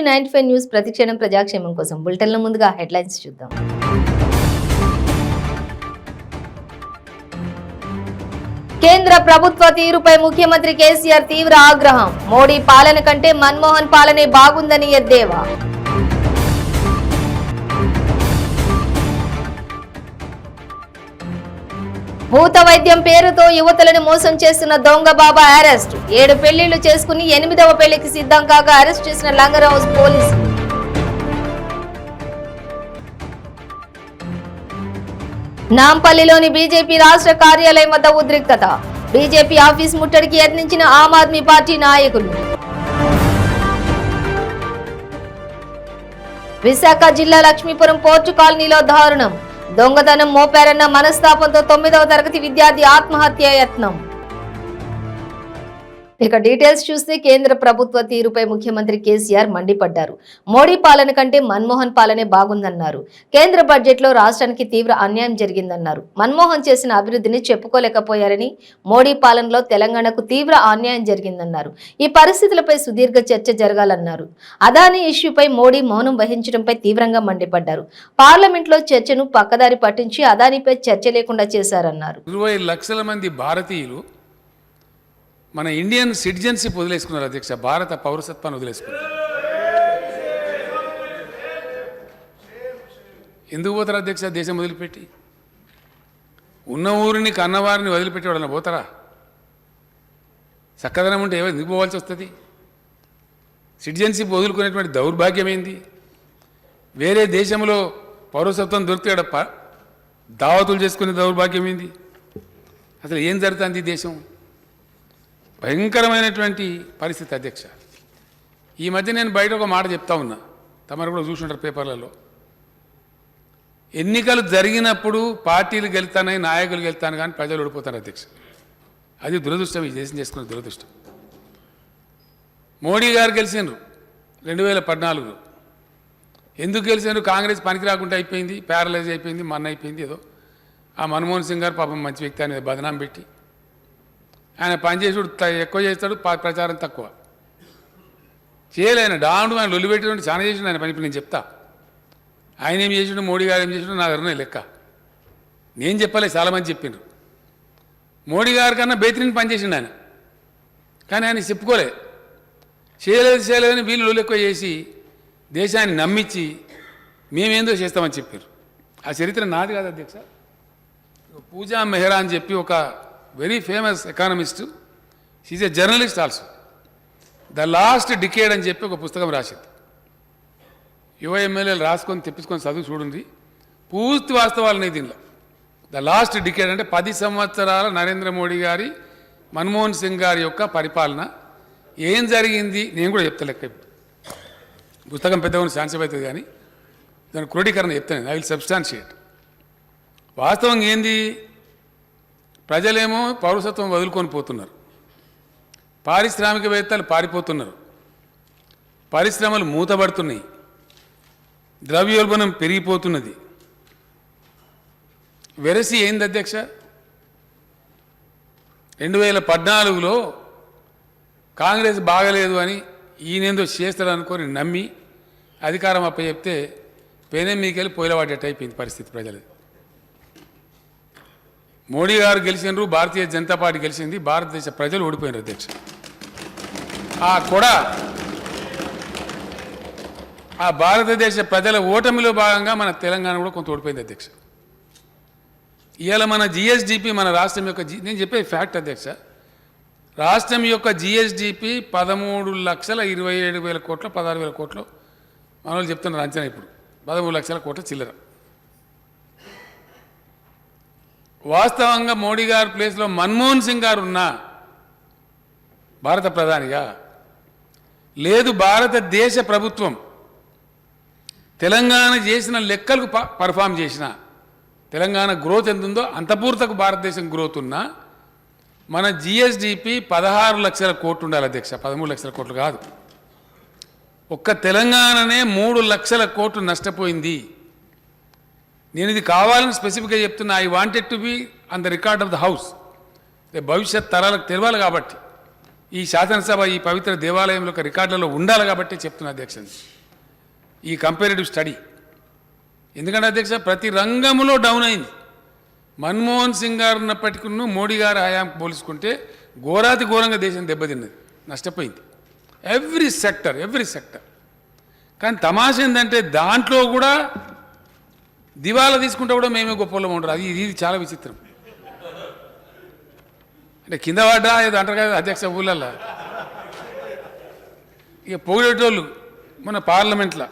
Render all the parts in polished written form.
KG95 news ప్రతిక్షణం ప్రజాక్షేమం కోసం బులెటిన్ల ముందుగా హెడ్లైన్స్ చూద్దాం. కేంద్ర ప్రభుత్వ తీరుపై ముఖ్యమంత్రి కేసీఆర్ తీవ్ర ఆగ్రహం. మోడీ పాలన కంటే మన్మోహన్ పాలనే బాగుందని ఎద్దేవా. భూత వైద్యం పేరుతో యువతులను మోసం చేస్తున్న దొంగ బాబా అరెస్ట్. 7 పెళ్లిళ్లు చేసుకుని 8వ పెళ్లికి సిద్ధం కాగా అరెస్ట్ చేసిన లంగర్ హౌస్ పోలీసులు. నాంపల్లిలోని బీజేపీ రాష్ట్ర కార్యాలయం వద్ద ఉద్రిక్తత. బీజేపీ ఆఫీస్ ముట్టడికి యత్నించిన ఆమ్ ఆద్మీ పార్టీ నాయకులు. విశాఖ జిల్లా లక్ష్మీపురం పోర్టు కాలనీలో దారుణం. దొంగతనం మోపారన్న మనస్తాపంతో 9వ తరగతి విద్యార్థి ఆత్మహత్య యత్నం. ఇక డీటెయిల్స్ చూస్తే కేంద్ర ప్రభుత్వ తీరుపై ముఖ్యమంత్రి కేసీఆర్ మండిపడ్డారు. మోడీ పాలన కంటే మన్మోహన్ పాలనే బాగుందన్నారు. కేంద్ర బడ్జెట్ లో రాష్ట్రానికి తీవ్ర అన్యాయం జరిగిందన్నారు. మన్మోహన్ చేసిన అభివృద్ధిని చెప్పుకోలేకపోయారని, మోడీ పాలనలో తెలంగాణకు తీవ్ర అన్యాయం జరిగిందన్నారు. ఈ పరిస్థితులపై సుదీర్ఘ చర్చ జరగాలన్నారు. అదానీ ఇష్యూపై మోడీ మౌనం వహించడంపై తీవ్రంగా మండిపడ్డారు. పార్లమెంట్ లో చర్చను పక్కదారి పట్టించి అదానీపై చర్చ లేకుండా చేశారన్నారు. 20 లక్షల మంది భారతీయులు మన ఇండియన్ సిటిజన్షిప్ వదిలేసుకున్నారు అధ్యక్ష. భారత పౌరసత్వాన్ని వదిలేసుకున్నారు. ఎందుకు పోతారా అధ్యక్ష? దేశం వదిలిపెట్టి ఉన్న ఊరిని కన్నవారిని వదిలిపెట్టి వాళ్ళని పోతారా? చక్కదనం ఉంటే ఎందుకు పోవాల్సి వస్తుంది? సిటిజన్షిప్ వదులుకునేటువంటి దౌర్భాగ్యం ఏంది? వేరే దేశంలో పౌరసత్వం దొరికితే దావతులు చేసుకునే దౌర్భాగ్యం ఏంది? అసలు ఏం జరుగుతుంది ఈ దేశం? భయంకరమైనటువంటి పరిస్థితి అధ్యక్ష. ఈ మధ్య నేను బయట ఒక మాట చెప్తా ఉన్నా, తమరు కూడా చూసుంటారు పేపర్లలో. ఎన్నికలు జరిగినప్పుడు పార్టీలు గెలుతానని, నాయకులు గెలుతాను కానీ ప్రజలు ఓడిపోతారు అధ్యక్ష. అది దురదృష్టం, ఈ దేశం చేసుకున్న దురదృష్టం. మోడీ గారు గెలిచినారు 2014లో. ఎందుకు గెలిచినారు? కాంగ్రెస్ పనికి రాకుండా అయిపోయింది, ప్యారలైజ్ అయిపోయింది, అయిపోయింది. ఏదో ఆ మన్మోహన్ సింగ్ గారు పాపం మంచి వ్యక్తి అనేది బదనాం పెట్టి ఆయన పనిచేసుడు ఎక్కువ చేస్తాడు, ప్రచారం తక్కువ చేయలేను. డాండు ఆయన లొల్లిపెట్టినట్టు చాలా చేసిండు ఆయన పని. నేను చెప్తా ఆయన ఏం చేసిండు, మోడీ గారు ఏం చేసిండు, నా దగ్గర లెక్క. నేను చెప్పలేదు, చాలామంది చెప్పిండ్రు. మోడీ గారి కన్నా బెహతరీన్ పనిచేసిండు ఆయన, కానీ ఆయన చెప్పుకోలే. చేయలేదని వీళ్ళు లొల్లు ఎక్కువ చేసి దేశాన్ని నమ్మించి మేమేందో చేస్తామని చెప్పారు. ఆ చరిత్ర నాది కాదు అధ్యక్ష. పూజా మెహ్రా అని చెప్పి ఒక very famous economist, she's a journalist also. The last decade అని చెప్పి ఒక పుస్తకం రాసింది. యువ ఎమ్మెల్యేలు రాసుకొని తెప్పించుకొని చదువు చూడండి. పూర్తి వాస్తవాలని దీనిలో. ద లాస్ట్ డికేడ్ అంటే 10 సంవత్సరాల నరేంద్ర మోడీ గారి, మన్మోహన్ సింగ్ గారి యొక్క పరిపాలన ఏం జరిగింది నేను కూడా చెప్తా. లెక్క పుస్తకం పెద్దగా శాన్సప్ అవుతుంది కానీ దాని క్రోడీకరణ చెప్తాను. I will substantiate. వాస్తవం ఏంది? ప్రజలేమో పౌరసత్వం వదులుకొని పోతున్నారు, పారిశ్రామికవేత్తలు పారిపోతున్నారు, పరిశ్రమలు మూతబడుతున్నాయి, ద్రవ్యోల్బణం పెరిగిపోతున్నది. వెరసి ఏంది అధ్యక్ష? 2014లో కాంగ్రెస్ బాగలేదు అని ఈయనేందో చేస్తాడు అనుకొని నమ్మి అధికారం అప్పచెప్తే పేనే మీకెళ్ళి పోయిలవాడేట అయిపోయింది పరిస్థితి ప్రజలది. మోడీ గారు గెలిచినారు, భారతీయ జనతా పార్టీ గెలిచింది, భారతదేశ ప్రజలు ఓడిపోయినారు అధ్యక్ష. ఆ భారతదేశ ప్రజల ఓటమిలో భాగంగా మన తెలంగాణ కూడా కొంత ఓడిపోయింది అధ్యక్ష. ఇవాళ మన జిఎస్డిపి, మన రాష్ట్రం యొక్క నేను చెప్పే ఫ్యాక్ట్ అధ్యక్ష, రాష్ట్రం యొక్క జిఎస్డిపి 13,27,000 కోట్లు, 16,000 కోట్లు మన వాళ్ళు చెప్తున్నారు అంచనా. ఇప్పుడు 13 లక్షల కోట్ల చిల్లర. వాస్తవంగా మోడీ గారి ప్లేస్లో మన్మోహన్ సింగ్ గారు ఉన్నా భారత ప్రధానిగా లేదు, భారతదేశ ప్రభుత్వం తెలంగాణ చేసిన లెక్కలకు పర్ఫామ్ చేసిన తెలంగాణ గ్రోత్ ఎంత ఉందో అంత పూర్తకు భారతదేశం గ్రోత్ ఉన్నా మన జిఎస్డిపి 16 లక్షల కోట్లు ఉండాలి అధ్యక్ష. 13 లక్షల కోట్లు కాదు. ఒక్క తెలంగాణనే 3 లక్షల కోట్లు నష్టపోయింది. నేను ఇది కావాలని స్పెసిఫిక్గా చెప్తున్నా. I wanted to be on the record of the house. భవిష్యత్ తరాలకు తెలవాలి కాబట్టి ఈ శాసనసభ ఈ పవిత్ర దేవాలయంలో ఒక రికార్డులలో ఉండాలి కాబట్టి చెప్తున్నా అధ్యక్ష, ఈ కంపారిటివ్ స్టడీ. ఎందుకంటే అధ్యక్ష ప్రతి రంగంలో డౌన్ అయింది. మన్మోహన్ సింగ్ గారు ఉన్నప్పటికీ మోడీ గారు హయాంకు పోల్చుకుంటే ఘోరాతి ఘోరంగా దేశం దెబ్బతిన్నది, నష్టపోయింది. Every sector. కానీ తమాషా ఏంటంటే దాంట్లో కూడా దివాలా తీసుకుంటే కూడా మేమే గొప్పలం ఉంటారు. ఇది చాలా విచిత్రం. అంటే కింద పడ్డా ఏదో అంటారు కదా అధ్యక్ష ఊళ్ళల్లో. ఇక పొగిడేటోళ్ళు మన పార్లమెంట్లో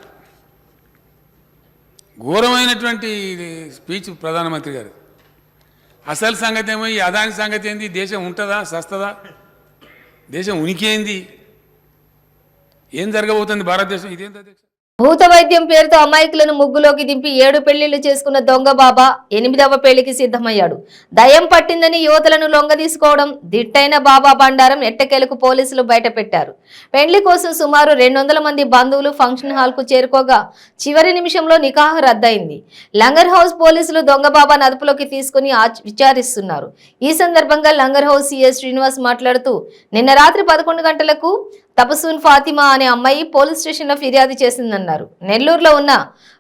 ఘోరమైనటువంటి స్పీచ్ ప్రధానమంత్రి గారు. అసలు సంగతి ఏమో ఈ అదాని సంగతి ఏంది, దేశం ఉంటుందా సస్తదా, దేశం ఉనికి ఏంది, ఏం జరగబోతుంది భారతదేశం, ఇదేంటి అధ్యక్ష? భూత వైద్యం పేరుతో అమాయకులను ముగ్గులోకి దింపి 7 పెళ్లిళ్లు చేసుకున్న దొంగ బాబా 8వ పెళ్లికి సిద్ధమయ్యాడు. దయ్యం పట్టిందని యువతులను లొంగదీసుకోవడం దిట్టైన బాబా బండారం ఎట్టకేలకు పోలీసులు బయటపెట్టారు. పెళ్లి కోసం సుమారు 200 మంది బంధువులు ఫంక్షన్ హాల్ కు చేరుకోగా చివరి నిమిషంలో నికాహ్ రద్దయింది. లంగర్ హౌస్ పోలీసులు దొంగ బాబాను అదుపులోకి తీసుకుని విచారిస్తున్నారు. ఈ సందర్భంగా లంగర్ హౌస్ సిఎస్ శ్రీనివాస్ మాట్లాడుతూ నిన్న రాత్రి 11 గంటలకు తపసూన్ ఫాతిమా అనే అమ్మాయి పోలీస్ స్టేషన్లో ఫిర్యాదు చేసిందన్నారు. నెల్లూరులో ఉన్న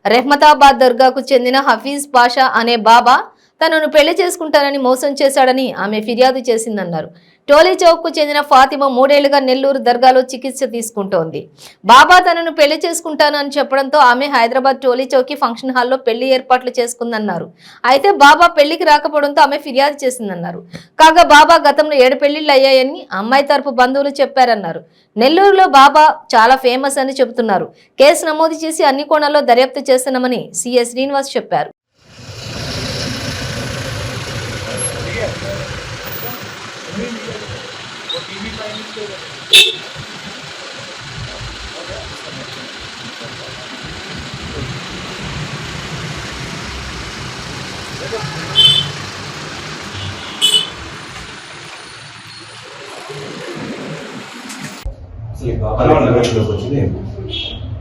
రెహ్మతాబాద్ దర్గాకు చెందిన హఫీజ్ పాషా అనే బాబా తనను పెళ్లి చేసుకుంటానని మోసం చేశాడని ఆమె ఫిర్యాదు చేసిందన్నారు. టోలీ చౌక్ కు చెందిన ఫాతిమా 3 ఏళ్లుగా నెల్లూరు దర్గాలో చికిత్స తీసుకుంటోంది. బాబా తనను పెళ్లి చేసుకుంటాను అని చెప్పడంతో ఆమె హైదరాబాద్ టోలీ చౌక్ ఫంక్షన్ హాల్లో పెళ్లి ఏర్పాట్లు చేసుకుందన్నారు. అయితే బాబా పెళ్లికి రాకపోవడంతో ఆమె ఫిర్యాదు చేసిందన్నారు. కాగా బాబా గతంలో 7 పెళ్లిళ్లు అయ్యాయని అమ్మాయి తరపు బంధువులు చెప్పారన్నారు. నెల్లూరులో బాబా చాలా ఫేమస్ అని చెబుతున్నారు. కేసు నమోదు చేసి అన్ని కోణాల్లో దర్యాప్తు చేస్తున్నామని సిఎస్ శ్రీనివాస్ చెప్పారు.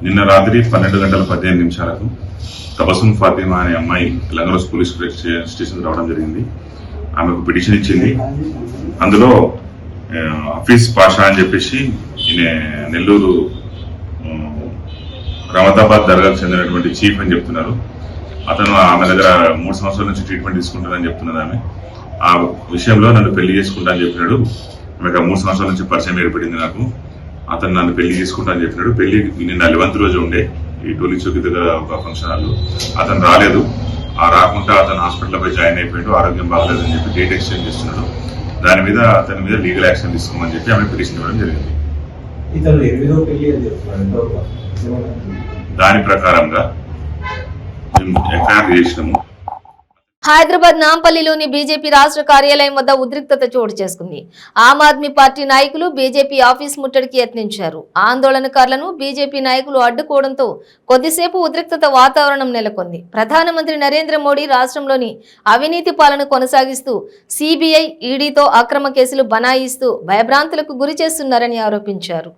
నిన్న రాత్రి 12 గంటల 15 నిమిషాలకు తబసున్ ఫాతిమా అనే అమ్మాయి లంగరోస్ పోలీస్ స్టేషన్ రావడం జరిగింది. ఆమెకు పిటిషన్ ఇచ్చింది. అందులో హఫీజ్ పాషా అని చెప్పేసి ఈయన నెల్లూరు రహమతాబాద్ దర్గాకు చెందినటువంటి చీఫ్ అని చెప్తున్నారు. అతను ఆమె దగ్గర 3 సంవత్సరాల నుంచి ట్రీట్మెంట్ తీసుకుంటానని చెప్తున్నది. ఆమె ఆ విషయంలో నన్ను పెళ్లి చేసుకుంటా అని చెప్పినాడు. ఆమెకు 3 సంవత్సరాల నుంచి పరిచయం ఏర్పడింది నాకు. అతను నన్ను పెళ్లి చేసుకుంటా అని చెప్పినాడు. పెళ్లి నిన్న 11వ రోజు ఉండే ఈ టోలీ చౌక్ దగ్గర ఒక ఫంక్షన్ హాల్. అతను రాలేదు. రాకుండా అతను హాస్పిటల్లో పోయి జాయిన్ అయిపోయాడు. ఆరోగ్యం బాగలేదని చెప్పి డేట్ ఎక్స్చేంజ్ చేస్తున్నాడు. దాని మీద అతని మీద లీగల్ యాక్షన్ తీసుకోమని చెప్పి ఆమె పిటిషన్ ఇవ్వడం జరిగింది. దాని ప్రకారంగా ఎఫ్ఐఆర్ చేసినాము. హైదరాబాద్ నాంపల్లిలోని బీజేపీ రాష్ట్ర కార్యాలయం వద్ద ఉద్రిక్తత చోటు చేసుకుంది. ఆమ్ ఆద్మీ పార్టీ నాయకులు బీజేపీ ఆఫీస్ ముట్టడికి యత్నించారు. ఆందోళనకారులను బీజేపీ నాయకులు అడ్డుకోవడంతో కొద్దిసేపు ఉద్రిక్తత వాతావరణం నెలకొంది. ప్రధానమంత్రి నరేంద్ర మోడీ రాష్ట్రంలోని అవినీతి పాలన కొనసాగిస్తూ సిబిఐ, ఈడీతో అక్రమ కేసులు బనాయిస్తూ భయభ్రాంతులకు గురి చేస్తున్నారని ఆరోపించారు.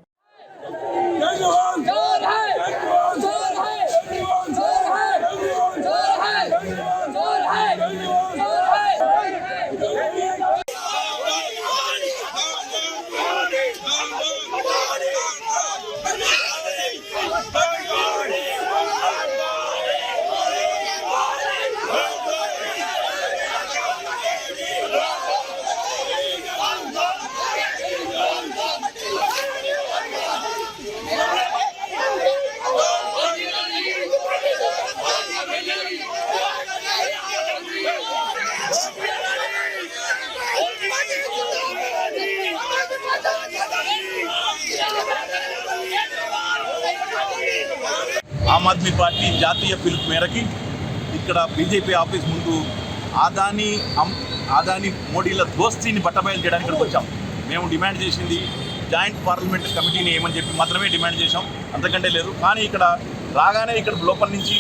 ఆమ్ ఆద్మీ పార్టీ జాతీయ పిలుపు మేరకి ఇక్కడ బీజేపీ ఆఫీస్ ముందు ఆదాని మోడీల దోస్తీని బట్టబయలు చేయడానికి ఇక్కడికి వచ్చాం. మేము డిమాండ్ చేసింది జాయింట్ పార్లమెంటరీ కమిటీని ఏమని చెప్పి మాత్రమే డిమాండ్ చేశాం, అంతకంటే లేదు. కానీ ఇక్కడ రాగానే ఇక్కడ లోపల నుంచి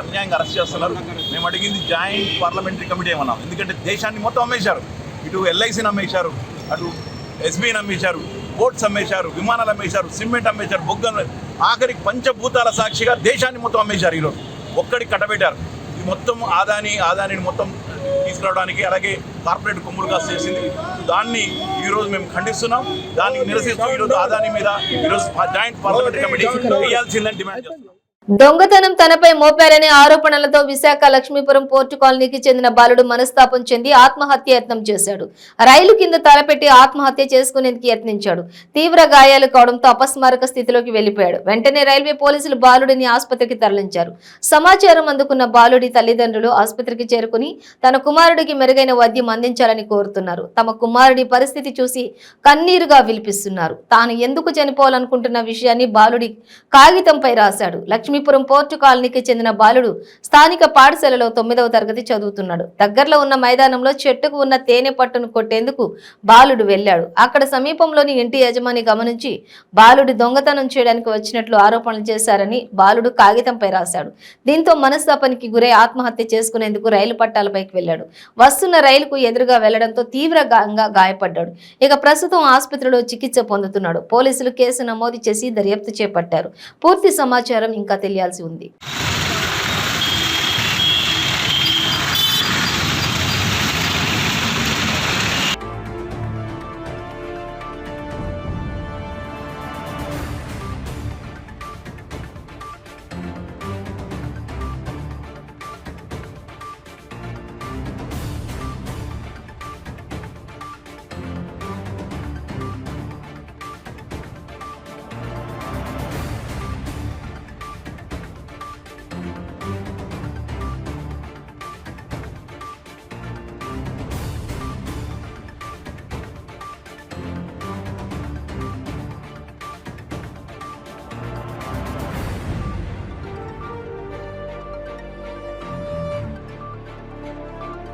అన్యాయంగా అరెస్ట్ చేస్తున్నారు. మేము అడిగింది జాయింట్ పార్లమెంటరీ కమిటీ ఏమన్నాం. ఎందుకంటే దేశాన్ని మొత్తం అమ్మేశారు. ఇటు ఎల్ఐసిని అమ్మేశారు, అటు ఎస్బీని అమ్మేశారు, బోట్స్ అమ్మేశారు, విమానాలు అమ్మేశారు, సిమెంట్ అమ్మేశారు, బొగ్గలు, ఆఖరికి పంచభూతాల సాక్షిగా దేశాన్ని మొత్తం అమ్మేశారు. ఈరోజు ఒక్కడికి కట్టబెట్టారు. ఇది మొత్తం ఆదానిని మొత్తం తీసుకురావడానికి అలాగే కార్పొరేట్ కొమ్ములుగా చేసింది. దాన్ని ఈరోజు మేము ఖండిస్తున్నాం. దానికి నిరసిస్తూ ఈరోజు అదాని మీద ఈరోజు జాయింట్ పార్లమెంటరీ కమిటీ వేయాల్సిందని డిమాండ్ చేస్తున్నాం. దొంగతనం తనపై మోపారనే ఆరోపణలతో విశాఖ లక్ష్మీపురం పోర్టు కాలనీకి చెందిన బాలుడు మనస్తాపం చెంది ఆత్మహత్య యత్నం చేశాడు. రైలు కింద తలపెట్టి ఆత్మహత్య చేసుకునేందుకు యత్నించాడు. తీవ్ర గాయాలు కావడంతో అపస్మారక స్థితిలోకి వెళ్లిపోయాడు. వెంటనే రైల్వే పోలీసులు బాలుడిని ఆసుపత్రికి తరలించారు. సమాచారం అందుకున్న బాలుడి తల్లిదండ్రులు ఆసుపత్రికి చేరుకుని తన కుమారుడికి మెరుగైన వైద్యం అందించాలని కోరుతున్నారు. తమ కుమారుడి పరిస్థితి చూసి కన్నీరుగా విలిపిస్తున్నారు. తాను ఎందుకు చనిపోవాలనుకుంటున్న విషయాన్ని బాలుడి కాగితంపై రాశాడు. లక్ష్మీపురం పోర్టు కాలనీకి చెందిన బాలుడు స్థానిక పాఠశాలలో 9వ తరగతి చదువుతున్నాడు. దగ్గరలో ఉన్న మైదానంలో చెట్టుకు ఉన్న తేనె పట్టును కొట్టేందుకు బాలుడు వెళ్లాడు. అక్కడ సమీపంలోని ఇంటి యజమాని గమనించి బాలుడు దొంగతనం చేయడానికి వచ్చినట్లు ఆరోపణలు చేశారని బాలుడు కాగితంపై రాశాడు. దీంతో మనస్తాపానికి గురై ఆత్మహత్య చేసుకునేందుకు రైలు పట్టాలపైకి వెళ్లాడు. వస్తున్న రైలుకు ఎదురుగా వెళ్లడంతో తీవ్రంగా గాయపడ్డాడు. ఇక ప్రస్తుతం ఆసుపత్రిలో చికిత్స పొందుతున్నాడు. పోలీసులు కేసు నమోదు చేసి దర్యాప్తు చేపట్టారు. పూర్తి సమాచారం ఇంకా తెలియాల్సి ఉంది.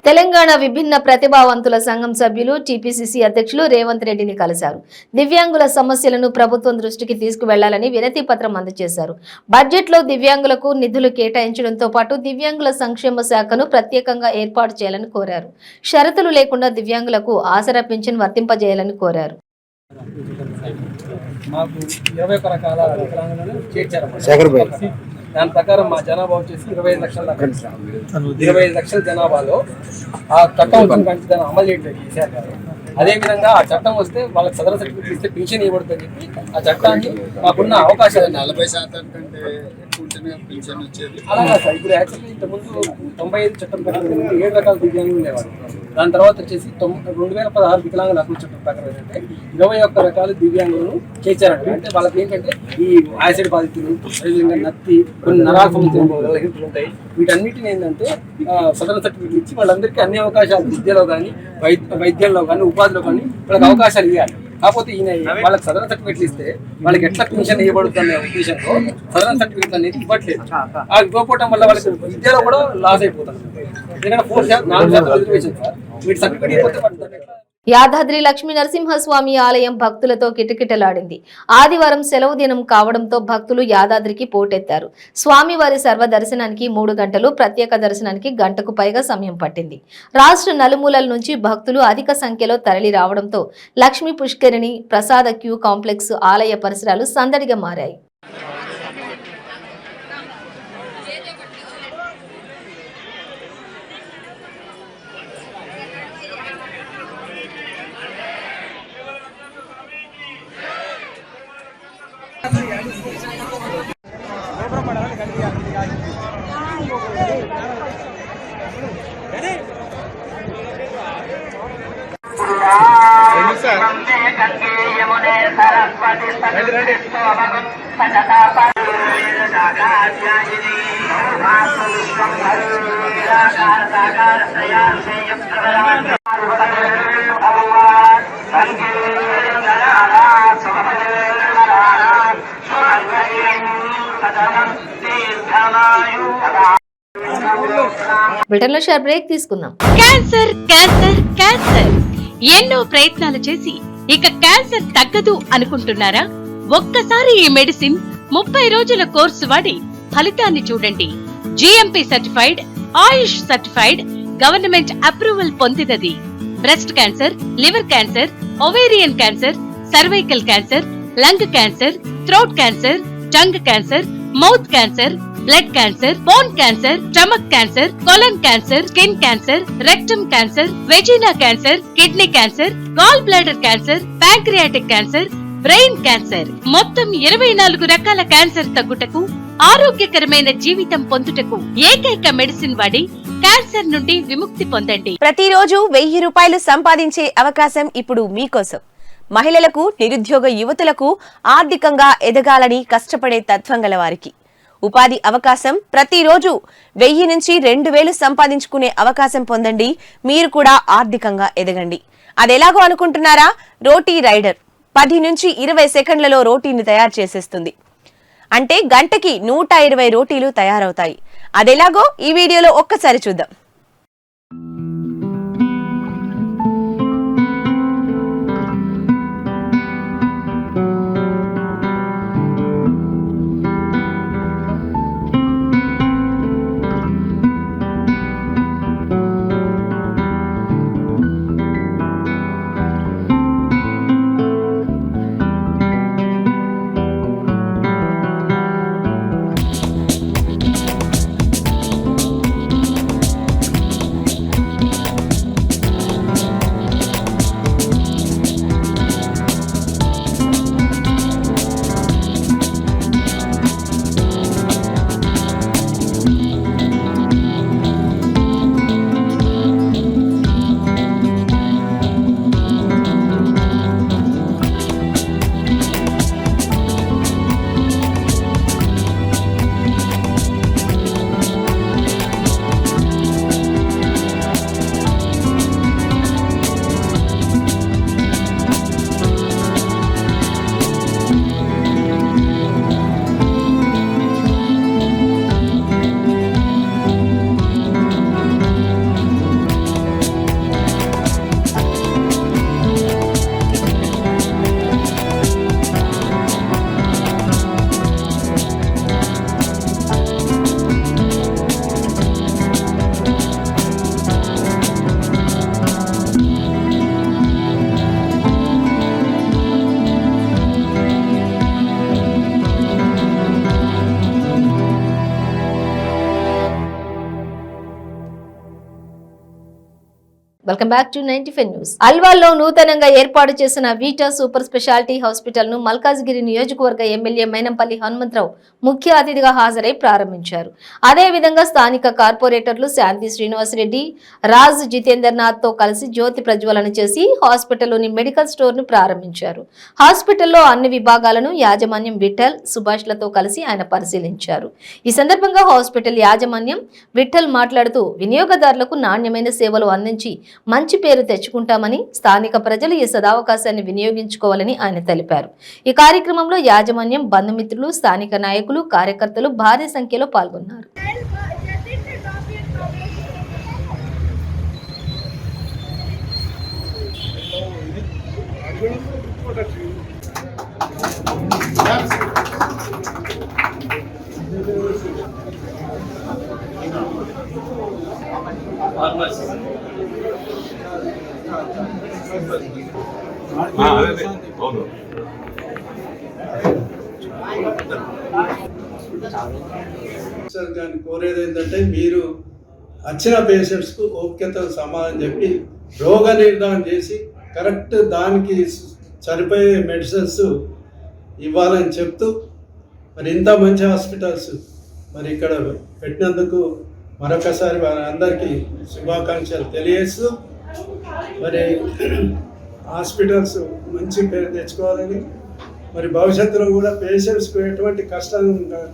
తెలంగాణ విభిన్న ప్రతిభావంతుల సంఘం సభ్యులు టీపీసీసీ అధ్యక్షులు రేవంత్ రెడ్డిని కలిశారు. దివ్యాంగుల సమస్యలను ప్రభుత్వం దృష్టికి తీసుకువెళ్లాలని వినతి పత్రం అందజేశారు. బడ్జెట్లో దివ్యాంగులకు నిధులు కేటాయించడంతో పాటు దివ్యాంగుల సంక్షేమ శాఖను ప్రత్యేకంగా ఏర్పాటు చేయాలని కోరారు. షరతులు లేకుండా దివ్యాంగులకు ఆసరా పింఛన్ వర్తింపజేయాలని కోరారు. దాని ప్రకారం మా జనాభా వచ్చేసి 25 లక్షల దాకా 25 లక్షల జనాభాలో ఆ చట్టం వచ్చిన కానీ దాన్ని అమలు చేయట్లేదు కేసీఆర్ గారు. అదేవిధంగా ఆ చట్టం వస్తే వాళ్ళకి సదర సర్టిఫికేట్ ఇస్తే పెన్షన్ ఇవ్వబడుతుందని చెప్పి ఆ చట్టాన్ని మాకున్న అవకాశాలు 40% కంటే పెన్షన్ వచ్చేది అలాగా సార్. ఇప్పుడు యాక్చువల్లీ ఇంతకుముందు 95 చట్టం ప్రకారం 7 రకాల దివ్యాంగులు ఉండేవారు. దాని తర్వాత వచ్చేసి 2016 వికలాంగుల హక్కుల చట్టం ప్రకారం ఏంటంటే 21 రకాల దివ్యాంగులను చేర్చారంట. అంటే వాళ్ళకి ఏంటంటే ఈ యాసిడ్ బాధితులు, అదేవిధంగా నత్తి, కొన్ని నరాల సమస్యలు ఉంటాయి. వీటన్నిటిని ఏంటంటే సదరన్ సర్టిఫికేట్ ఇచ్చి వాళ్ళందరికీ అన్ని అవకాశాలు విద్యలో కానీ వైద్యంలో కానీ ఉపాధిలో కానీ వాళ్ళకి అవకాశాలు ఇవ్వాలి. కాకపోతే ఈయన వాళ్ళకి సదరన్ సర్టిఫికేట్లు ఇస్తే వాళ్ళకి ఎట్లా పెన్షన్ ఇవ్వబడుతుంది అనే ఉద్దేశంతో సదరన్ సర్టిఫికేట్ అనేది ఇవ్వట్లేదు. ఆ ఇవ్వకపోవడం వల్ల వాళ్ళకి విద్యలో కూడా లాస్ అయిపోతుంది. ఎందుకంటే 4% రిజర్వేషన్ సార్. వీటి సర్టిఫికేట్ ఇవ్వకపోతే యాదాద్రి లక్ష్మీ నరసింహస్వామి ఆలయం భక్తులతో కిటకిటలాడింది. ఆదివారం సెలవు దినం కావడంతో భక్తులు యాదాద్రికి పోటెత్తారు. స్వామివారి సర్వ దర్శనానికి 3 గంటలు, ప్రత్యేక దర్శనానికి గంటకు పైగా సమయం పట్టింది. రాష్ట్ర నలుమూలల నుంచి భక్తులు అధిక సంఖ్యలో తరలి రావడంతో లక్ష్మీ పుష్కరిణి, ప్రసాద క్యూ కాంప్లెక్స్, ఆలయ పరిసరాలు సందడిగా మారాయి. బ్రిటన్లో షార్ట్ బ్రేక్ తీసుకుందాం. క్యాన్సర్ క్యాన్సర్ క్యాన్సర్ ఎన్నో ప్రయత్నాలు చేసి ఇక క్యాన్సర్ తగ్గదు అనుకుంటున్నారా? ఒక్కసారి ఈ మెడిసిన్ 30 రోజుల కోర్సు వాడి ఫలితాన్ని చూడండి. GMP certified, AYUSH certified, government approval పొందినది. Breast cancer, liver cancer, ovarian cancer, cervical cancer, lung cancer, throat cancer, tongue cancer, mouth cancer, blood cancer, bone cancer, stomach cancer, colon cancer, skin cancer, rectum cancer, vagina cancer, kidney cancer, gall bladder cancer, pancreatic cancer, brain cancer, మొత్తం 24 రకాల cancer తగ్గుటకు, ఆరోగ్యకరమైన జీవితం పొందుటకు ఏకైక medicine వాడి cancer నుండి విముక్తి పొందండి. ప్రతిరోజు 1000 రూపాయలు సంపాదించే అవకాశం ఇప్పుడు మీకోసం. మహిళలకు, నిరుద్యోగ యువతులకు ఆర్థికంగా ఎదగాలని కష్టపడే తత్వం గల వారికి ఉపాధి అవకాశం. ప్రతిరోజు 1000 నుంచి 2000 సంపాదించుకునే అవకాశం పొందండి. మీరు కూడా ఆర్థికంగా ఎదగండి. అదెలాగో అనుకుంటున్నారా? రోటీ రైడర్ 10 నుంచి 20 సెకండ్లలో రోటీని తయారు చేసేస్తుంది. అంటే గంటకి 120 రోటీలు తయారవుతాయి. అదెలాగో ఈ వీడియోలో ఒక్కసారి చూద్దాం. Welcome back to 95 news. అల్వాల్లో నూతనంగా ఏర్పాటు చేసిన వీటా సూపర్ స్పెషాలిటీ హాస్పిటల్ ను మల్కాజ్గిరి నియోజకవర్గ ఎమ్మెల్యే మైనంపల్లి హనుమంతరావు ముఖ్య అతిథిగా హాజరై ప్రారంభించారు. అదేవిధంగా స్థానిక కార్పొరేటర్లు శాంతి శ్రీనివాసరెడ్డి, రాజ్ జితేంద్రనాథ్ తో కలిసి జ్యోతి ప్రజ్వలన చేసి హాస్పిటల్లోని మెడికల్ స్టోర్ ను ప్రారంభించారు. హాస్పిటల్లో అన్ని విభాగాలను యాజమాన్యం విఠల్, సుభాష్లతో కలిసి ఆయన పరిశీలించారు. ఈ సందర్భంగా హాస్పిటల్ యాజమాన్యం విఠల్ మాట్లాడుతూ వినియోగదారులకు నాణ్యమైన సేవలు అందించి మంచి పేరు తెచ్చుకుంటామని, స్థానిక ప్రజలు ఈ సదావకాశాన్ని వినియోగించుకోవాలని ఆయన తెలిపారు. ఈ కార్యక్రమంలో యాజమాన్యం, బంధుమిత్రులు, స్థానిక నాయకులు, కార్యకర్తలు భారీ సంఖ్యలో పాల్గొన్నారు. సార్ కానీ కోరేది ఏంటంటే మీరు వచ్చిన పేషెంట్స్కు ఓపికతో సమాధానం చెప్పి రోగ నిర్ధారణ చేసి కరెక్ట్ దానికి సరిపోయే మెడిసిన్స్ ఇవ్వాలని చెప్తూ మరి ఇంత మంచి హాస్పిటల్స్ మరి ఇక్కడ పెట్టినందుకు మరొకసారి వారందరికీ శుభాకాంక్షలు తెలియజేస్తూ మరి హాస్పిటల్స్ మంచి పేరు తెచ్చుకోవాలని, మరి భవిష్యత్తులో కూడా పేషెంట్స్కు ఎటువంటి కష్టం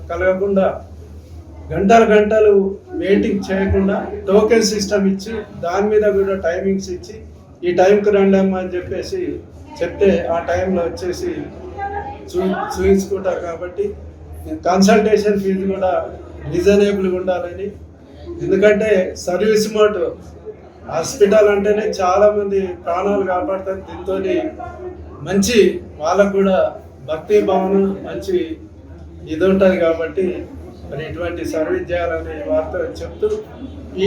కలగకుండా గంటలు వెయిటింగ్ చేయకుండా టోకెన్ సిస్టమ్ ఇచ్చి దాని మీద కూడా టైమింగ్స్ ఇచ్చి ఈ టైంకి రండి అమ్మా అని చెప్పేసి చెప్తే ఆ టైంలో వచ్చేసి చూపించుకుంటారు. కాబట్టి కన్సల్టేషన్ ఫీజు కూడా రీజనబుల్గా ఉండాలని, ఎందుకంటే సర్వీస్ మోడ్ హాస్పిటల్ అంటేనే చాలామంది ప్రాణాలు కాపాడుతారు. దీంతో మంచి వాళ్ళకు కూడా భక్తి భావన మంచి ఇది ఉంటుంది. కాబట్టి మరి ఇటువంటి సర్వీస్ చేయాలని వార్త చెప్తూ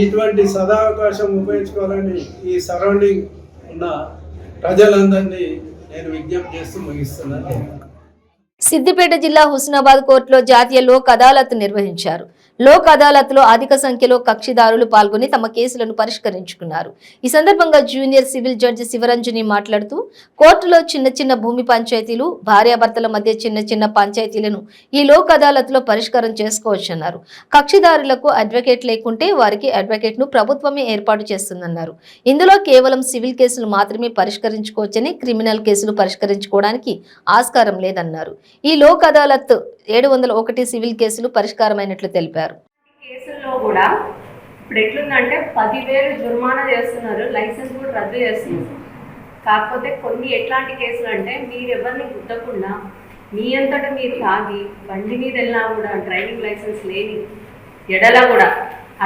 ఇటువంటి సదావకాశం ఉపయోగించుకోవాలని ఈ సరౌండింగ్ ఉన్న ప్రజలందరినీ నేను విజ్ఞప్తి చేస్తూ ముగిస్తున్నాను. సిద్దిపేట జిల్లా హుస్నాబాద్ కోర్టులో జాతీయ లోక్ అదాలత్ నిర్వహించారు. లోక్ అదాలత్లో అధిక సంఖ్యలో కక్షిదారులు పాల్గొని తమ కేసులను పరిష్కరించుకున్నారు. ఈ సందర్భంగా జూనియర్ సివిల్ జడ్జి శివరంజని మాట్లాడుతూ కోర్టులో చిన్న చిన్న భూమి పంచాయతీలు, భార్యాభర్తల మధ్య చిన్న చిన్న పంచాయతీలను ఈ లోక్ అదాలత్లో పరిష్కారం చేసుకోవచ్చన్నారు. కక్షిదారులకు అడ్వకేట్ లేకుంటే వారికి అడ్వకేట్ ను ప్రభుత్వమే ఏర్పాటు చేస్తుందన్నారు. ఇందులో కేవలం సివిల్ కేసులు మాత్రమే పరిష్కరించుకోవచ్చని, క్రిమినల్ కేసులు పరిష్కరించుకోవడానికి ఆస్కారం లేదన్నారు. ఈ లోక్ అదాలత్ 701 సివిల్ కేసులు పరిష్కారమైనట్లు తెలిపారు. కేసుల్లో కూడా ఇప్పుడు ఎట్లుందంటే 10,000 జుర్మానా చేస్తున్నారు, లైసెన్స్ కూడా రద్దు చేస్తున్నారు. కాకపోతే కొన్ని ఎట్లాంటి కేసులు అంటే మీరు ఎవరిని గుద్దకుండా మీ అంతటా మీరు తాగి బండి మీద వెళ్ళినా కూడా డ్రైవింగ్ లైసెన్స్ లేని ఎడల కూడా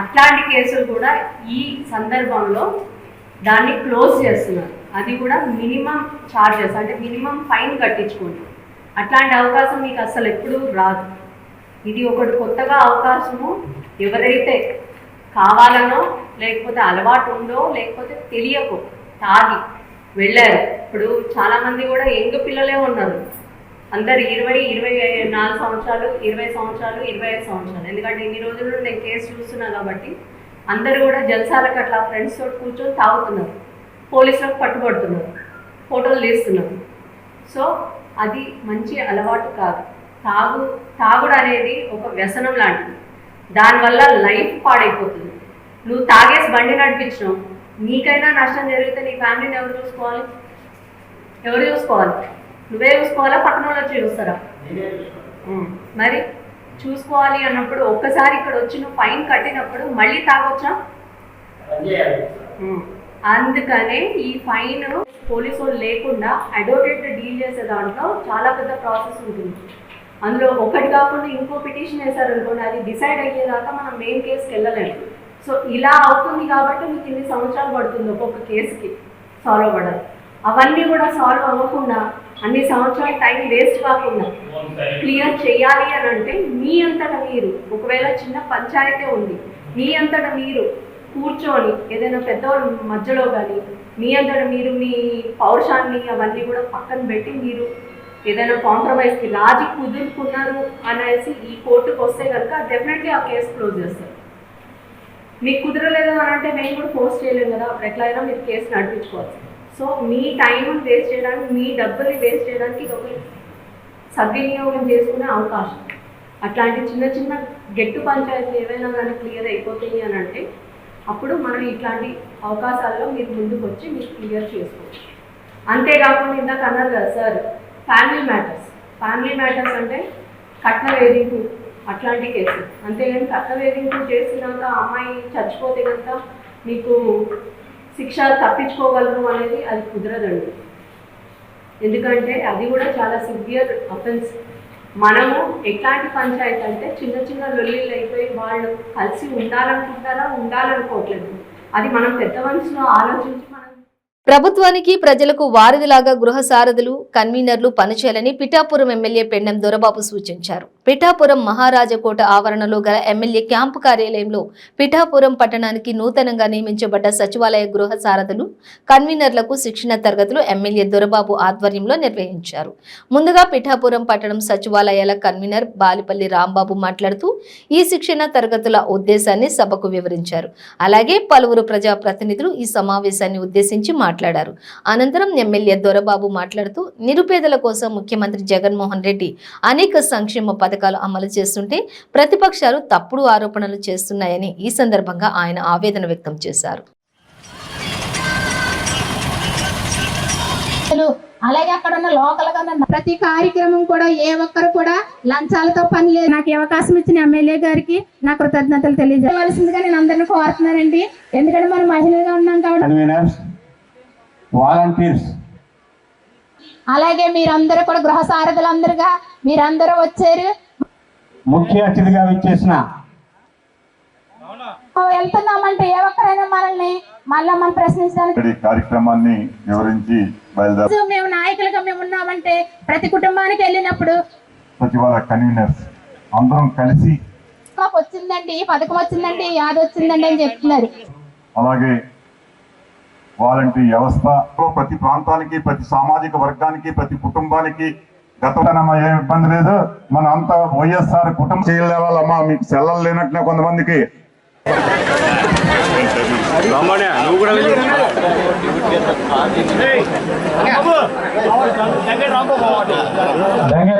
అట్లాంటి కేసులు కూడా ఈ సందర్భంలో దాన్ని క్లోజ్ చేస్తున్నారు. అది కూడా మినిమం ఛార్జెస్ అంటే మినిమం ఫైన్ కట్టించుకోండి. అట్లాంటి అవకాశం మీకు అసలు ఎప్పుడూ రాదు. ఇది ఒకటి కొత్తగా అవకాశము. ఎవరైతే కావాలనో లేకపోతే అలవాటు ఉందో లేకపోతే తెలియకో తాగి వెళ్ళారు. ఇప్పుడు చాలామంది కూడా యంగ్ పిల్లలే ఉన్నారు. అందరు 20-24 సంవత్సరాలు, 20 సంవత్సరాలు, 25 సంవత్సరాలు. ఎందుకంటే ఇన్ని రోజులు నేను కేసు చూస్తున్నా కాబట్టి అందరూ కూడా జల్సాలకు అట్లా ఫ్రెండ్స్ తోటి కూర్చొని తాగుతున్నారు, పోలీసులకు పట్టుబడుతున్నారు, ఫోటోలు తీస్తున్నారు. సో అది మంచి అలవాటు కాదు. తాగుడు అనేది ఒక వ్యసనం లాంటిది. దానివల్ల లైఫ్ పాడైపోతుంది. నువ్వు తాగేసి బండి నడిపించినావు, నీకైనా నష్టం జరిగితే నీ ఫ్యామిలీని ఎవరు చూసుకోవాలి? నువ్వే చూసుకోవాలా? పక్కన వాళ్ళు వచ్చి చూస్తారా? మరి చూసుకోవాలి అన్నప్పుడు ఒక్కసారి ఇక్కడ వచ్చి నువ్వు ఫైన్ కట్టినప్పుడు మళ్ళీ తాగొచ్చా? అందుకనే ఈ ఫైన్ పోలీసు వాళ్ళు లేకుండా అడ్వకేట్ డీల్ చేసే దాంట్లో చాలా పెద్ద ప్రాసెస్ ఉంటుంది. అందులో ఒకటి కాకుండా ఇంకో పిటిషన్ వేశారనుకోండి, అది డిసైడ్ అయ్యేదాకా మనం మెయిన్ కేసుకి వెళ్ళలేము. సో ఇలా అవుతుంది కాబట్టి మీకు ఇన్ని సంవత్సరాలు పడుతుంది ఒక్కొక్క కేసుకి సాల్వ్ అవ్వడానికి. అవన్నీ కూడా సాల్వ్ అవ్వకుండా అన్ని సంవత్సరాలు టైం వేస్ట్ కాకుండా క్లియర్ చేయాలి అని అంటే మీ అంతటా మీరు, ఒకవేళ చిన్న పంచాయతీ ఉంది, మీ అంతటా మీరు కూర్చొని ఏదైనా పెద్దవాళ్ళ మధ్యలో కానీ మీ అంతటా మీరు మీ పౌరుషాన్ని అవన్నీ కూడా పక్కన పెట్టి మీరు ఏదైనా కాంప్రమైజ్కి రాజీ కుదురుకున్నారు అనేసి ఈ కోర్టుకు వస్తే కనుక డెఫినెట్లీ ఆ కేసు క్లోజ్ చేస్తారు. మీకు కుదరలేదు అని అంటే మేము కూడా ఫోర్స్ చేయలేము కదా, అప్పుడు ఎట్లయినా మీరు కేసు నడిపించుకోవచ్చు. సో మీ టైం వేస్ట్ చేయడానికి, మీ డబ్బుల్ని వేస్ట్ చేయడానికి ఇది ఒక సద్వినియోగం చేసుకునే అవకాశం. అట్లాంటి చిన్న చిన్న గెట్టు పంచాయతీలు ఏవైనా కానీ క్లియర్ అయిపోతాయి అని అంటే అప్పుడు మనం ఇట్లాంటి అవకాశాల్లో మీరు ముందుకు వచ్చి మీరు క్లియర్ చేసుకోవచ్చు. అంతేకాకుండా ఇందాక అన్నారు కదా సార్, ఫ్యామిలీ మ్యాటర్స్ అంటే కట్న వేధింపు అట్లాంటి కేసులు. అంతేగాని కట్న వేధింపు చేసినాక అమ్మాయి చచ్చిపోతే కనుక మీకు శిక్ష తప్పించుకోగలరు అనేది అది కుదరదండి. ఎందుకంటే అది కూడా చాలా సివియర్ అఫెన్స్. మనము ఎట్లాంటి పంచాయతీ అంటే చిన్న చిన్న లొల్లిళ్ళు అయిపోయి వాళ్ళు కలిసి ఉండాలనుకుంటారా, ఉండాలనుకోవట్లేదు. అది మనం పెద్ద మనసులో ఆలోచించి మనం ప్రభుత్వానికి ప్రజలకు వారధిలాగా గృహ సారథులు, కన్వీనర్లు పనిచేయాలని పిఠాపురం ఎమ్మెల్యే పెండెం దొరబాబు సూచించారు. పిఠాపురం మహారాజకోట ఆవరణలో గల ఎమ్మెల్యే క్యాంపు కార్యాలయంలో పిఠాపురం పట్టణానికి నూతనంగా నియమించబడ్డ సచివాలయ గృహ సారథులు, కన్వీనర్లకు శిక్షణ తరగతులు ఎమ్మెల్యే దొరబాబు ఆధ్వర్యంలో నిర్వహించారు. ముందుగా పిఠాపురం పట్టణం సచివాలయాల కన్వీనర్ బాలిపల్లి రాంబాబు మాట్లాడుతూ ఈ శిక్షణ తరగతుల ఉద్దేశాన్ని సభకు వివరించారు. అలాగే పలువురు ప్రజాప్రతినిధులు ఈ సమావేశాన్ని ఉద్దేశించి మాట్లాడారు. అనంతరం ఎమ్మెల్యే దొరబాబు మాట్లాడుతూ నిరుపేదల కోసం ముఖ్యమంత్రి జగన్మోహన్ రెడ్డి అనేక సంక్షేమ పథకాలు అమలు చేస్తుంటే ప్రతిపక్షాలు తప్పుడు ఆరోపణలు చేస్తున్నాయని ఈ సందర్భంగా ఆయన ఆవేదన వ్యక్తం చేశారు. అలాగే అక్కడ ఉన్న లోకల్ గా ప్రతి కార్యక్రమం కూడా ఏ ఒక్కరు కూడా లంచాలతో పని లేదు. నాకు అవకాశం ఇచ్చిన ఎమ్మెల్యే గారికి నా కృతజ్ఞతలు తెలియజేయవలసిందిగా నేను అందరినీ కోరుతున్నానండి. ఎందుకంటే మనం మహిళలుగా ఉన్నాం కాబట్టి. వాలంటీర్స్ అలాగే మీరందరూ కూడా గృహ సారథులందరుగా మీరందరూ వచ్చారు. ముఖ్య అతిథిగా విచ్చేసిన వెళ్తున్నామంటే ఏ ఒక్కరైనా మనల్ని మళ్ళా మనం ప్రశ్నించడానికి కార్యక్రమాన్ని వివరించి మేము నాయకులుగా మేము ఉన్నామంటే ప్రతి కుటుంబానికి వెళ్ళినప్పుడు సచివాలయ కన్వీనర్స్ అందరం కలిసి మాకు వచ్చిందండి, పథకం వచ్చిందండి, యాద వచ్చిందండి అని చెప్తున్నారు. అలాగే వాలంటీర్ వ్యవస్థ ప్రతి ప్రాంతానికి, ప్రతి సామాజిక వర్గానికి, ప్రతి కుటుంబానికి గతమా ఏం ఇబ్బంది లేదు. మన అంతా వైఎస్ఆర్ కుటుంబం చేయలేవాలమ్మా. మీకు సెల్లలు లేనట్టునే కొంతమందికి.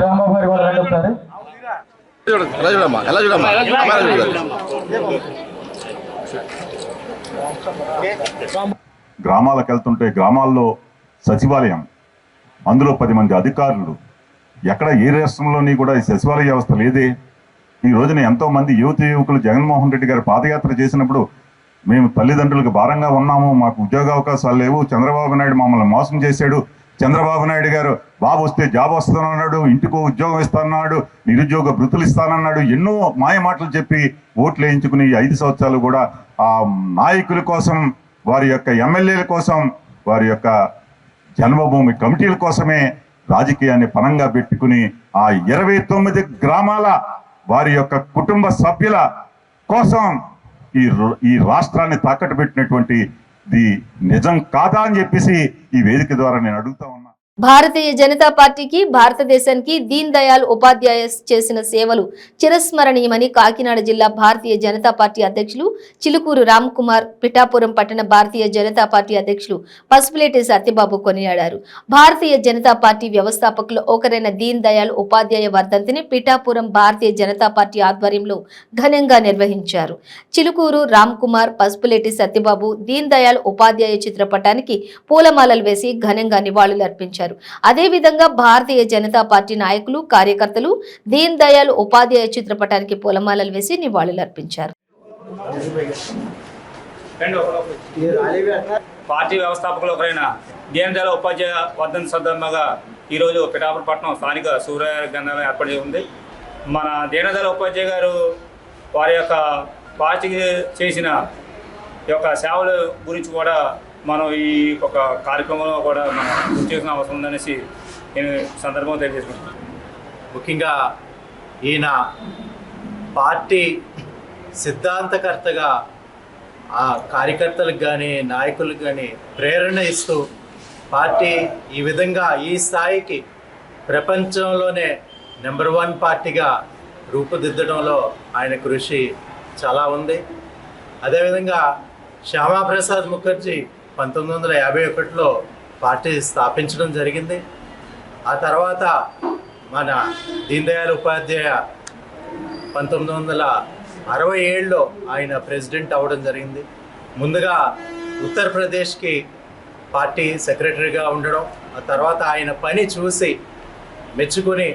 రాంబాబు గారు కూడా ఒకసారి గ్రామాలకు వెళ్తుంటే గ్రామాల్లో సచివాలయం, అందులో 10 మంది అధికారులు. ఎక్కడ ఏ రాష్ట్రంలోని కూడా ఈ సచివాలయ వ్యవస్థ లేదే. ఈ రోజున ఎంతో మంది యువకులు జగన్మోహన్ రెడ్డి గారు పాదయాత్ర చేసినప్పుడు మేము తల్లిదండ్రులకు భారంగా ఉన్నాము, మాకు ఉద్యోగ అవకాశాలు లేవు, చంద్రబాబు నాయుడు మమ్మల్ని మోసం చేశాడు, చంద్రబాబు నాయుడు గారు బాబు వస్తే జాబ్ వస్తానన్నాడు, ఇంటికో ఉద్యోగం ఇస్తానన్నాడు, నిరుద్యోగ భృతులు ఇస్తానన్నాడు, ఎన్నో మాయ మాటలు చెప్పి ఓట్లు వేయించుకుని 5 సంవత్సరాలు కూడా ఆ నాయకుల కోసం, వారి యొక్క ఎమ్మెల్యేల కోసం, వారి యొక్క జన్మభూమి కమిటీల కోసమే రాజకీయాన్ని పనంగా పెట్టుకుని ఆ 29 గ్రామాల వారి యొక్క కుటుంబ సభ్యుల కోసం ఈ రాష్ట్రాన్ని తాకట్టు పెట్టినటువంటి ఇది నిజం కాదా అని చెప్పేసి ఈ వేదిక ద్వారా నేను అడుగుతా ఉన్నా. భారతీయ జనతా పార్టీకి, భారతదేశానికి దీన్ దయాళ్ ఉపాధ్యాయ చేసిన సేవలు చిరస్మరణీయమని కాకినాడ జిల్లా భారతీయ జనతా పార్టీ అధ్యక్షులు చిలుకూరు రామ్ కుమార్, పిఠాపురం పట్టణ భారతీయ జనతా పార్టీ అధ్యక్షులు పసుపులేటి సత్యబాబు కొనియాడారు. భారతీయ జనతా పార్టీ వ్యవస్థాపకులు ఒకరైన దీన్ దయాళ్ ఉపాధ్యాయ వర్ధంతిని పిఠాపురం భారతీయ జనతా పార్టీ ఆధ్వర్యంలో ఘనంగా నిర్వహించారు. చిలుకూరు రామ్ కుమార్, పసుపులేటి సత్యబాబు దీన్ దయాళ్ ఉపాధ్యాయ చిత్రపటానికి పూలమాలలు వేసి ఘనంగా నివాళులర్పించారు. అదేవిధంగా భారతీయ జనతా పార్టీ నాయకులు, కార్యకర్తలు దీన్ దయాళ్ ఉపాధ్యాయ చిత్రపటానికి పూలమాలలు వేసి నివాళులర్పించారు. పార్టీ వ్యవస్థాపకులు ఒకరైన దీన్ దయాళ్ ఉపాధ్యాయ వర్ధంతి సందర్భంగా ఈరోజు పిఠాపురం పట్టణం స్థానిక సూర్య గ్రంథాలయం ఏర్పాటు ఉంది. మన దీన్ దయాళ్ ఉపాధ్యాయ గారు వారి యొక్క పార్టీకి చేసిన యొక్క సేవల గురించి కూడా మనం ఈ ఒక కార్యక్రమంలో కూడా మనం గుర్తు చేసిన అవసరం ఉందనేసి నేను సందర్భంగా తెలియజేసుకుంటున్నాను. ముఖ్యంగా ఈయన పార్టీ సిద్ధాంతకర్తగా ఆ కార్యకర్తలకు కానీ నాయకులకు కానీ ప్రేరణ ఇస్తూ పార్టీ ఈ విధంగా ఈ స్థాయికి ప్రపంచంలోనే నెంబర్ 1 పార్టీగా రూపుదిద్దడంలో ఆయన కృషి చాలా ఉంది. అదేవిధంగా శ్యామాప్రసాద్ ముఖర్జీ 1951లో పార్టీ స్థాపించడం జరిగింది. ఆ తర్వాత మన దీన్ దయాళ్ ఉపాధ్యాయ 1967లో ఆయన ప్రెసిడెంట్ అవ్వడం జరిగింది. ముందుగా ఉత్తరప్రదేశ్కి పార్టీ సెక్రటరీగా ఉండడం, ఆ తర్వాత ఆయన పని చూసి మెచ్చుకొని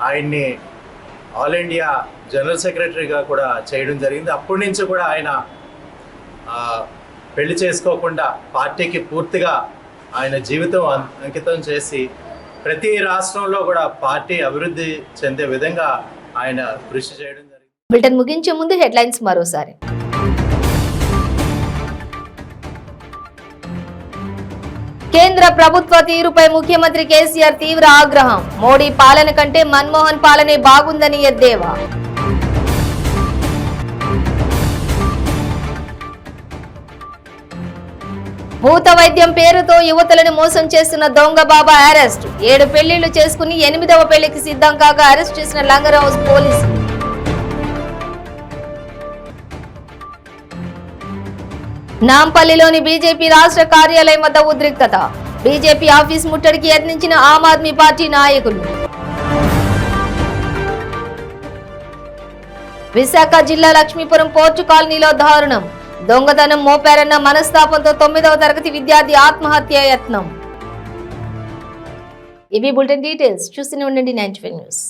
ఆయన్ని ఆల్ ఇండియా జనరల్ సెక్రటరీగా కూడా చేయడం జరిగింది. అప్పటి నుంచి కూడా ఆయన పెళ్లి చేసుకోకుండా పార్టీకి పూర్తిగా ఆయన జీవితం అంకితం చేసి ప్రతి రాష్ట్రంలో కూడా పార్టీ అభివృద్ధి చెందే విధంగా ఆయన కృషి చేయడం జరిగింది. బులెటిన్ ముగించే ముందు హెడ్లైన్స్ మరోసారి. కేంద్ర ప్రభుత్వ తీరుపై ముఖ్యమంత్రి కేసీఆర్ తీవ్ర ఆగ్రహం. మోడీ పాలన కంటే మన్మోహన్ పాలనే బాగుందని ఎద్దేవా. భూత వైద్యం పేరుతో యువతులను మోసం చేస్తున్న దొంగ బాబా అరెస్ట్. 7 పెళ్లిళ్లు చేసుకుని 8వ పెళ్లికి సిద్ధం కాగా అరెస్ట్ చేసిన లంగర్ హౌస్ పోలీసులు. నాంపల్లిలోని బీజేపీ రాష్ట్ర కార్యాలయం వద్ద ఉద్రిక్తత. బీజేపీ ఆఫీస్ ముట్టడికి యత్నించిన ఆమ్ ఆద్మీ పార్టీ నాయకులు. విశాఖ జిల్లా లక్ష్మీపురం పోర్టు కాలనీలో దారుణం. దొంగతనం మోపారన్న మనస్తాపంతో 9వ తరగతి విద్యార్థి ఆత్మహత్య యత్నం. ఇవి బులెటిన్ డీటెయిల్స్. చూస్తూనే ఉండండి 95 న్యూస్.